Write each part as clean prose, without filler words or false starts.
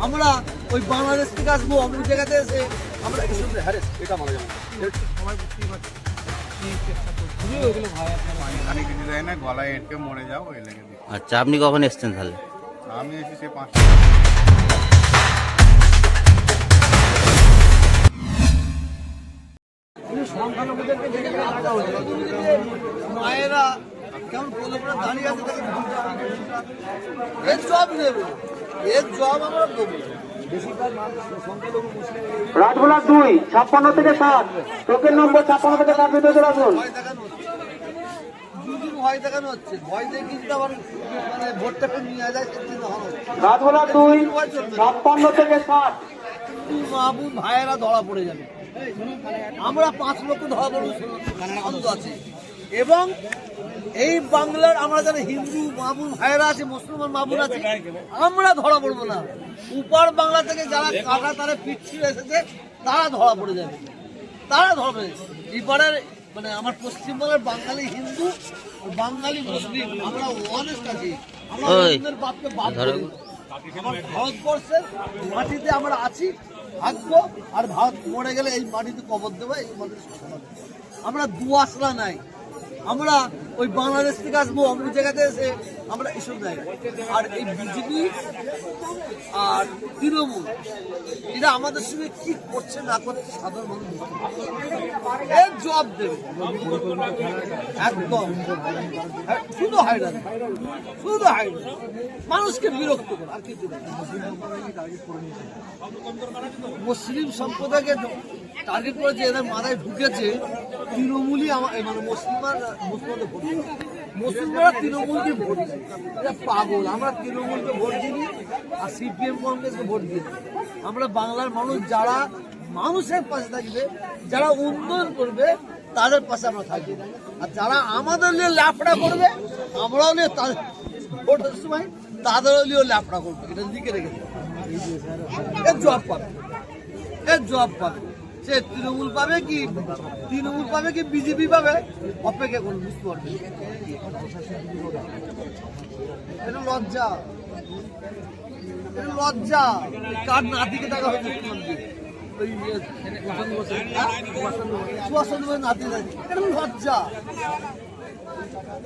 আমরা ওই বাংলাদেশ থেকে আসবো অন্য জায়গাতে এসে আমরা এটা মারা যাবে সবাই বুঝতেই পারছি পানি কিছু দেয় না, গলায় এঁটকে মরে যাও ওই লেগে দিই। আচ্ছা, আপনি কখন এসছেন তাহলে? আমি এসেছি সে 5টা। মায়েরা কেমন কোলে করে দাঁড়িয়ে আছে এর জব নেবে, এর জব আমরা দেবো। রাজগোলা 2 56 থেকে 7 টোকেন নম্বর 56 থেকে 7 ভিতরে রাখুন। ভয় দেখানো হচ্ছে, দুদিন ভয় দেখানো হচ্ছে, ভয় দেখিয়ে যদি আবার মানে ভোটটাকে নিয়ে যায় সেদিন হলো রাজগোলা 2 56 থেকে 7 মাহবুব ভাইয়েরা ধরা পড়ে যাবে। আমরা 5 লক্ষ ধরা পড়বো আনন্দ আছে। এবং এই বাংলার আমরা যারা হিন্দু মাহবুব ভাইয়েরা আছে, মুসলমান মাহবুব আছে, আমরা ধরা পড়বো না। উপার বাংলা থেকে যারা কাটা তারা পিছিয়ে এসেছে তারা ধরা পড়ে যাবে, তারা ধরা পড়ে যাবে। এবারের মানে আমার পশ্চিমবঙ্গের বাঙালি হিন্দু বাঙালি মুসলিম আমরা অনেস্ট আছি। আমরা অন্যের বাপকে বাপ করি না। আমার ভারতবর্ষের মাটিতে আমরা আছি, থাকবো, আর ভারত মরে গেলে এই মাটিতে কবর দেবো। এই মাটিতে আমরা দু আসলা নাই, আমরা ওই বাংলাদেশ থেকে আসবো অন্য জায়গাতে এসে আমরা এসব দেয়। আর এই বিজেপি আর তৃণমূল এরা আমাদের সঙ্গে কি করছে না করছে সাধারণ মানুষ এর জবাব দেবে একদম। শুধু হাইরান, শুধু হাইরান, মানুষকে বিরক্ত করে আর কিছু না। মুসলিম সম্প্রদায়কে টার্গেট করে যে এদের মাথায় ঢুকেছে তৃণমূলই মানে মুসলিমরা তৃণমূলকে ভোট দেয়। এটা পাগল, আমরা তৃণমূলকে ভোট দিই আর সিপিএম কংগ্রেসকে ভোট দিই। আমরা বাংলার মানুষ যারা মানুষের পাশে থাকবে, যারা উন্নয়ন করবে তাদের পাশে আমরা থাকবো। আর যারা আমাদের নিয়ে লাফড়া করবে আমরাও নিয়ে তাদের ভোটের সময় তাদেরও নিয়েও লাফড়া করবো। এটা লিখে রেখেছে, এর জবাব পাবে, এর জবাব পাবে। সে তৃণমূল পাবে কি বিজেপি পাবে, অপেক্ষা করুন, বুঝতে পারবে। এটা লজ্জা, এটা লজ্জা। কার নাতিকে টাকা হয়েছে মুখ্যমন্ত্রী, ওই সুভাষ চন্দ্র বোসের নাতি, এটা লজ্জা,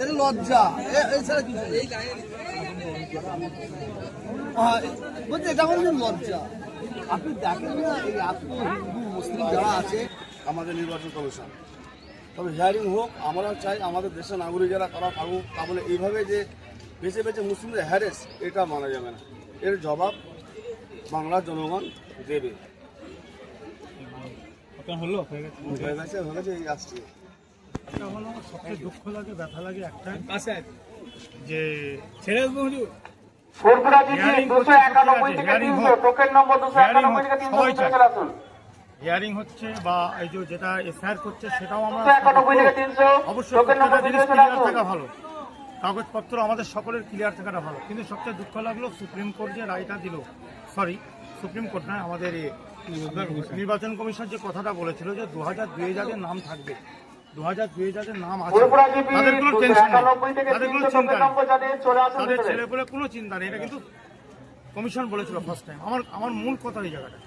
এটা লজ্জা। এছাড়া কিছু বলছে এটা আমাদের লজ্জা। আপনি দেখেন না এই এত হিন্দু মুসলিম যারা আছে আমাদের নির্বাচন কমিশন, তবে হিয়ারিং হোক। আমরা চাই আমাদের দেশের নাগরিক যারা তারা থাকুক। তাহলে এইভাবে যে বেছে বেছে মুসলিমদের হ্যারেস, এটা মানা যাবে না। এর জবাব বাংলার জনগণ দেবে। হয়ে গেছে এই আসছে। সবচেয়ে দুঃখ লাগে, ব্যথা লাগে একটাই যে ছেড়ে ফুরপুরা জিপি 291 থেকে 300 টোকেন নম্বর 291 থেকে 300 ভিতরে রাখুন। হিয়ারিং হচ্ছে বা এই যে যেটা এফআইআর করছে সেটাও আমরা 291 থেকে 300 অবশ্যই টোকেন নম্বর প্রত্যেকটা জিনিস 200 ক্লিয়ার রাখুন। থাকা ভালো, কাগজপত্র আমাদের সকলের ক্লিয়ার থাকাটা ভালো। কিন্তু সবচেয়ে দুঃখ লাগলো সুপ্রিম কোর্ট যে রায়টা দিল, সুপ্রিম কোর্ট নয়, আমাদের নির্বাচন কমিশন যে কথাটা বলেছিল যে 2002 যাদের নাম থাকবে, 2002 যাদের নাম আছে ফুরপুরা জিপি তাদের কোনো টেনশন নেই, 291 থেকে তাদের কোনো 300 চিন্তা টোকেন নেই, নম্বর যাদের চলে আসুন তাদের ভিতরে। ছেলে বলে কোনো চিন্তা নেই। এটা কিন্তু কমিশন বলেছিল ফার্স্ট টাইম। আমার মূল কথা এই জায়গাটা,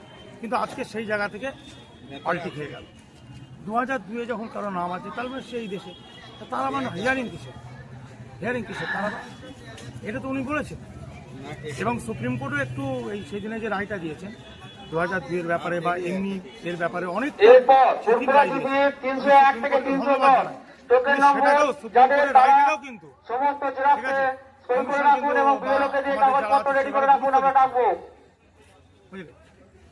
কিন্তু আজকে সেই জায়গা থেকে পাল্টি খেয়ে গেল। 2002 যখন কারো নাম আছে তার মানে সেই দেশে, তারা মানে হিয়ারিং কিসের তারা, এটা তো উনি বলেছেন। এবং সুপ্রিম কোর্টও একটু এই সেদিনে যে রায়টা দিয়েছেন 2002 এর ব্যাপারে বা এমনি এর ব্যাপারে অনেক এরপর ফুরপুরা জিপি 301 থেকে 310 টোকেন নম্বর যাদের রায়টাও কিন্তু সমস্ত জেরাক্সে সই করে রাখুন এবং বিএলওকে দিয়ে কাগজপত্র রেডি করে রাখুন, আমরা ডাকবো। বুঝলে,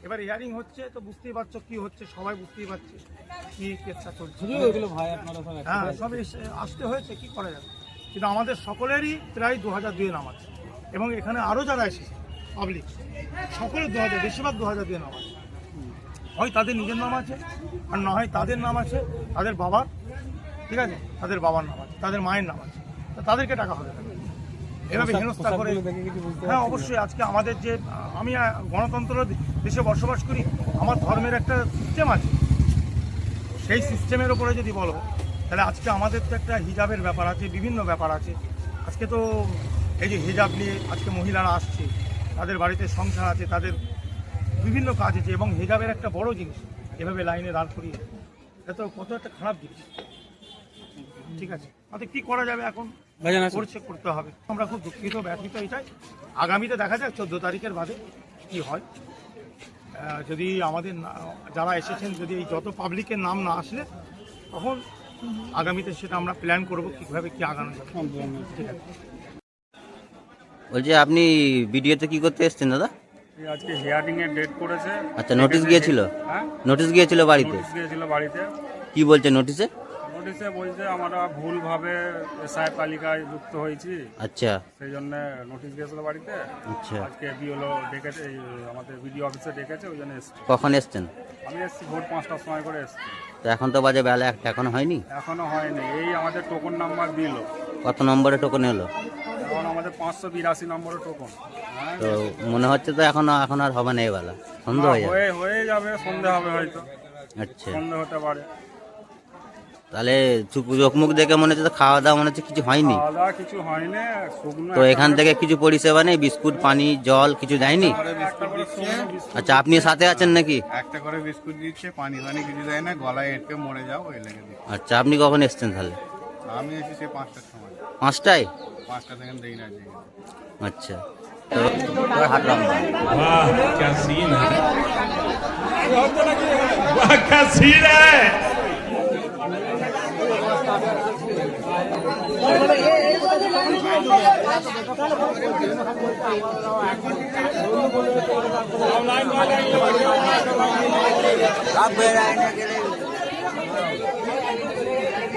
এবার হিয়ারিং হচ্ছে তো বুঝতেই পারছো কি হচ্ছে, সবাই বুঝতেই পারছে কি কেসটা চলছে। হ্যাঁ, সবই আসতে হয়েছে, কি করা যাবে। কিন্তু আমাদের সকলেরই প্রায় 2002 নাম আছে এবং এখানে আরও যারা এসেছে পাবলিক সকলের 2000, বেশিরভাগ 2002 নাম আছে। হয় তাদের নিজের নাম আছে, আর না হয় তাদের নাম আছে তাদের বাবার, ঠিক আছে, তাদের বাবার নাম আছে, তাদের মায়ের নাম আছে, তাদেরকে টাকা হবে এভাবে হেনস্থা করে। হ্যাঁ অবশ্যই, আজকে আমাদের যে আমি গণতন্ত্র দেশে বসবাস করি, আমার ধর্মের একটা সিস্টেম আছে, সেই সিস্টেমের ওপরে যদি বলো তাহলে আজকে আমাদের তো একটা হিজাবের ব্যাপার আছে, বিভিন্ন ব্যাপার আছে। আজকে তো এই যে হিজাব নিয়ে আজকে মহিলারা আসছে, তাদের বাড়িতে সংসার আছে, তাদের বিভিন্ন কাজ আছে, এবং হিজাবের একটা বড় জিনিস এভাবে লাইনে দাঁড় করিয়ে এটা তো কত একটা খারাপ জিনিস। ঠিক আছে, তাতে কি করা যাবে এখন করতে হবে। আমরা খুব দুঃখিত, ব্যথিত এটাই। আগামীতে দেখা যাক 14 তারিখের বাদে কি হয়। যদি আমাদের যারা এসেছেন, যদি এই যত পাবলিকের নাম না আসলে, তখন আগামীতে সেটা আমরা প্ল্যান করবো কীভাবে কি আগানো যাবে। ঠিক আছে। বলছি আপনি ভিডিওতে কি করতে এসেছেন দাদা? আজকে হিয়ারিং এর ডেট করেছে। আচ্ছা, নোটিশ গিয়েছিল? হ্যাঁ, নোটিশ গিয়েছিল বাড়িতে? নোটিশ গিয়েছিল বাড়িতে। কি বলছে নোটিশে? নোটিশে বলছে আমরা ভুলভাবে এসআই তালিকায় যুক্ত হয়েছি, আচ্ছা সেই জন্য নোটিশ গিয়েছিল বাড়িতে। আচ্ছা, আজকে বিওলো ডেকেছে, এই আমাদের বিডিও অফিসে ডেকেছে, ওই জন্য এসছি। কখন এসছেন? আমি এসছি ভোর 5টার সময় করে এসছি। তো এখন তো বাজে বেলা 1টা, এখনো হয়নি? এখনো হয়নি। এই আমাদের টোকন নাম্বার দিল। কত নম্বরে টোকন এলো? এখন আমাদের 582 নম্বরের টোকন। তো মনে হচ্ছে তো এখন আর হবে না, এই বেলা সন্ধ্যা হয়ে যাবে। হয়ে যাবে, সন্ধে হবে হয়তো, আচ্ছা, সন্ধে হতে পারে। তাহলে চোখ মুখ দেখে মনে হচ্ছে তো খাওয়া দাওয়া মনে হচ্ছে কিছু হয়নি। খাওয়া দাওয়া কিছু হয়নি, শুকনো। তো এখান থেকে কিছু পরিষেবা নেই? বিস্কুট, পানি, জল কিছু দেয়নি? বিস্কুট দিচ্ছে, আচ্ছা, আপনি সাথে আছেন নাকি? একটা করে বিস্কুট দিচ্ছে, পানি কিছু দেয় না, গলায় এটকে মরে যাও ওই লেগে দিচ্ছে। আচ্ছা, আপনি কখন এসছেন তাহলে? আমি এসেছি সেই 5টার সময়, 5টায়? 5টা থেকে দেখি না। আচ্ছা, তো হাট লম্বা। वाह क्या सीन है, वाह क्या सीन है। आप